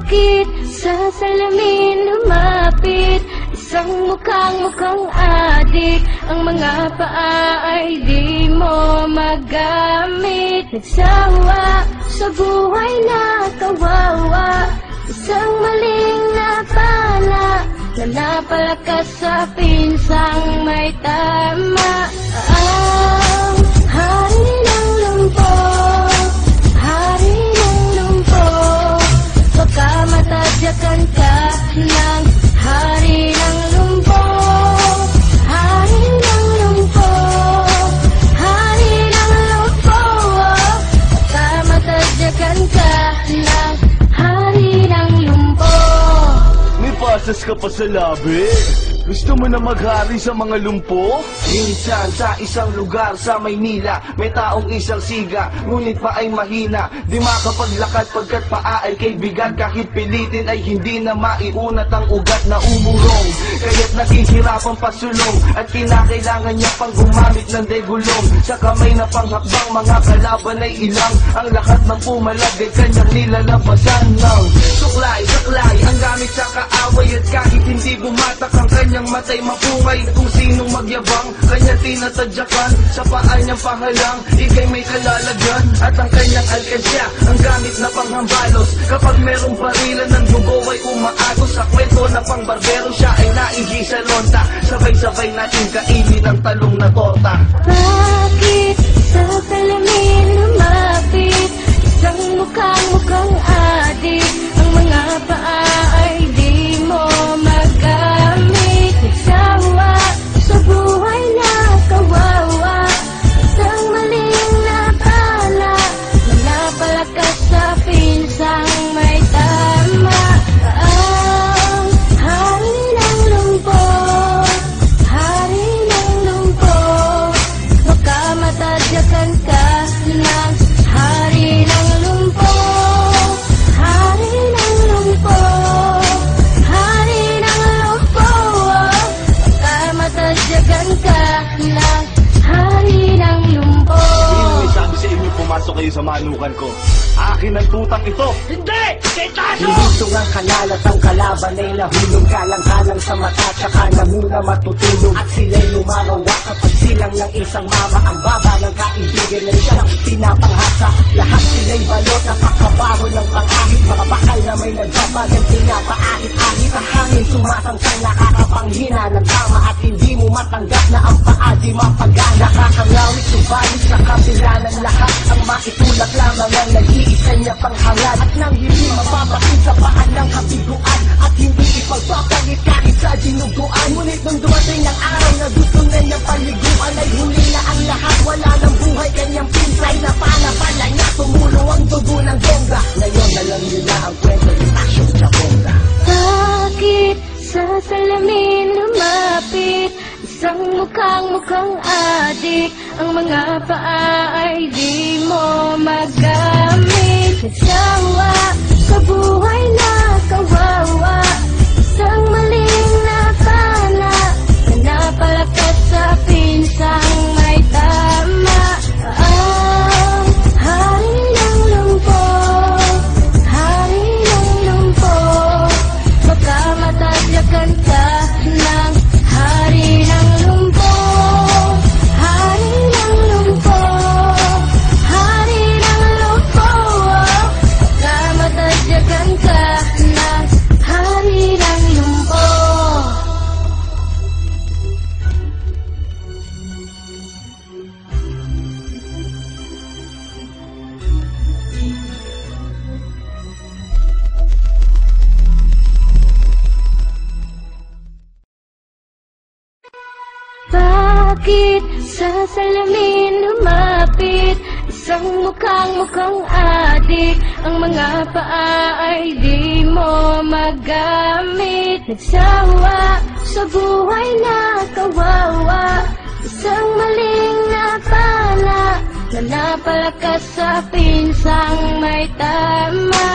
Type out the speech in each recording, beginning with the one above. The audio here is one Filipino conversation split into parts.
Bakit sa salamin lumapit isang mukhang adik? Ang mga paa ay di mo magamit. Nagsawa sa buhay na kawawa, isang maling napala na napalakas sa pinsang may tama. Ang hari ng lumpo, hari ng lumpo, baka matadyakan ka ng hari ng lumpo. Hari ng lumpo, hari ng lumpo, baka matadyakan ka ng hari ng lumpo. May pasas ka pa sa labi? Gusto mo na maghari sa mga lumpo? Minsan sa isang lugar sa Maynila, may taong isang siga, ngunit pa ay mahina. Di makapaglakad pagkat paa ay kay bigat. Kahit pilitin ay hindi na maiunat ang ugat na umurong. Kaya't naghihirapang pasulong at kinakailangan niya pang gumamit ng degulong. Sa kamay na panghakbang, mga kalaban ay ilang. Ang lahat ng pumalag ay kanyang nilalabasan ng suklay, saklay ang gamit sa kaaway. At kahit hindi bumatak ang kanyang matay mapungay, kung sinong magyabang kanya tinatadyakan. Sa paa niyang pahalang, ikay may kalalagyan. At ang kanyang alkansya, ang gamit na panghambalos. Kapag merong barilan ng dugo ay umaagos. Sa kwento na pang barbero, siya ay naigi sa lonta. Sabay-sabay natin kainin ang talong na torta. Bakit sa salamin lumapit isang mukhang adik? Ang mga paa ay di mo magamit. Nagsawa sa buhay na kawawa, isang maling napala na napalakas sa pinsang may tama. Ang hari ng lumpo, hari ng lumpo, baka matadyakan ka ng hari ng lumpo. Hari ng lumpo, hari ng lumpo, baka matadyakan ka ng hari ng lumpo. Sino may sabi sa inyo pumasok kayo sa manukan ko? Akin ang tutang ito! Hindi! Kay Taso! Dito nga kanalat ang kalaban ay nahulog. Kalang-kalang sa mata, tsaka na muna matutulog. At sila'y lumarawa kapag silang ng isang mama. Ang baba ng kaibigan ay siyang pinapanghasa. Lahat sila'y balot, napakabaro ng pang-ahit. Mga bakal na may nagbabagang pinapaahit-ahit. Ang hangin sumasangsang nakakapanghina ng tama. At hindi mo matanggap na ang paa di mapagana. Nakakangawit, subalit sa kabila ng lahat. Ang maitulak lamang ang nag-iisa niya panghangad. At nang hindi mapapakit sa paan ng kabiguan. At hindi ipagpapalit kahit sa dinuguan. Ngunit nung dumating ang araw na gusto na niyang paliguan, ay huli na ang lahat, wala ng buhay. Kanyang pinsay na pala niya, tumulong ang dugo ng bongga. Ngayon alam niyo na ang kwento ni Tasyo Chabonga. Bakit sa salamin lumapit isang mukhang adik? Ang mga paa ay di mo magamit. Nagsawa sa buhay na kawawa, isang maling napala na napalakas sa pinsang may tama. Ang hari ng lumpo, hari ng lumpo, baka matadyakan ka ng hari ng lumpo. Hari ng lumpo, hari ng lumpo, baka matadyakan ka ng hari ng lumpo. Bakit sa salamin lumapit isang mukhang adik? Ang mga paa ay di mo magamit. Nagsawa sa buhay na kawawa, isang maling napala na napalakas sa pinsang may tama.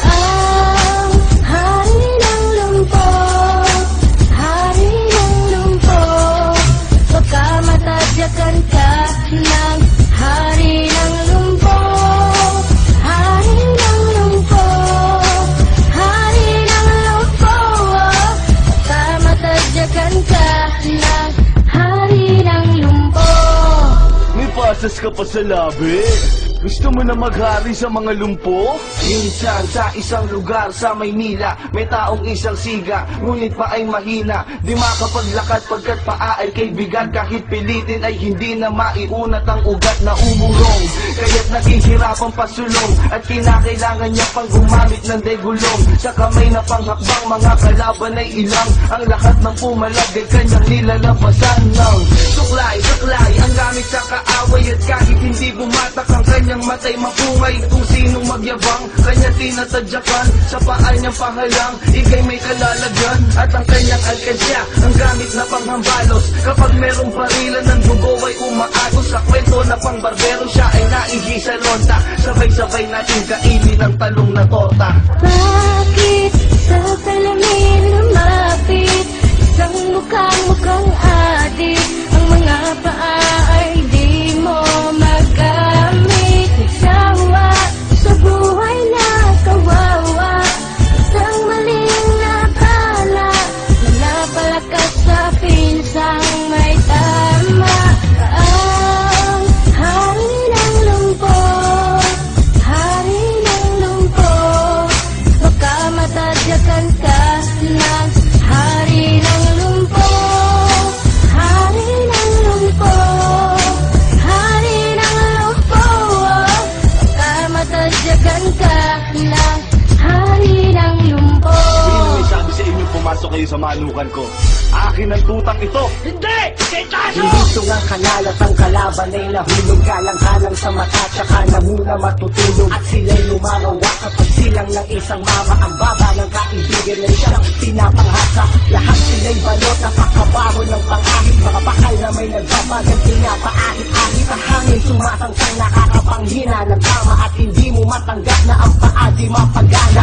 Ang hari ng lumpo, hari ng lumpo, baka matadyakan ka ng hari ng lumpo. Hari ng lumpo, hari pa sa labi? Gusto mo na maghari sa mga lumpo? Minsan sa isang lugar sa Maynila, may taong isang siga, ngunit pa ay mahina. Di makapaglakad pagkat paa ay kay bigat. Kahit pilitin ay hindi na maiunat ang ugat na umurong. Kaya't naghihirapang pasulong at kinakailangan niya pang gumamit ng degulong. Sa kamay na panghakbang, mga kalaban ay ilang. Ang lahat ng pumalag ay kanyang nilalabasan ng suklay, suklay ang gamit sa kaaway. At kahit hindi bumatak ang kanyang matay mapungay, kung sinong magyabang kanya tinatadyakan. Sa paa niyang pahalang, ikay may kalalagyan. At ang kanyang alkansya, ang gamit na panghambalos. Kapag merong barilan ng dugo ay umaagos. Sa kwento na pangbarbero, siya ay naihi sa lonta. Sabay-sabay natin kainin ang talong na torta. Bakit sa salamin lumapit isang mukhang adik? Ang mga paa ay di mo magamit. Nagsawa sa buhay na kawawa, isang maling nakala, napalakas sa pinsang may tama. Ang hari ng lumpo, hari ng lumpo, baka matadyakan ka ng hari ng lumpo, hari ng lumpo, hari ng lumpo, baka matadyakan ka ng hari ng lumpo. Sino may sabi sa inyo pumasok kayo sa manukan ko? Akin ang tutang ito! Hindi tungang kanal at ang kalaban ay nahulog. Kalang-kalang sa mata, tsaka na muna matutulog. At sila'y lumarawa kapag silang ng isang mama. Ang baba ng kaibigan na siyang pinapanghasa. Lahat sila'y balot, napakabaho ng pang-ahit. Mga bakal na may nagbabagang pinapaahit-ahit. Ang hangin sumasangsang nakakapanghina ng tama. At hindi mo matanggap na ang paa di mapagana.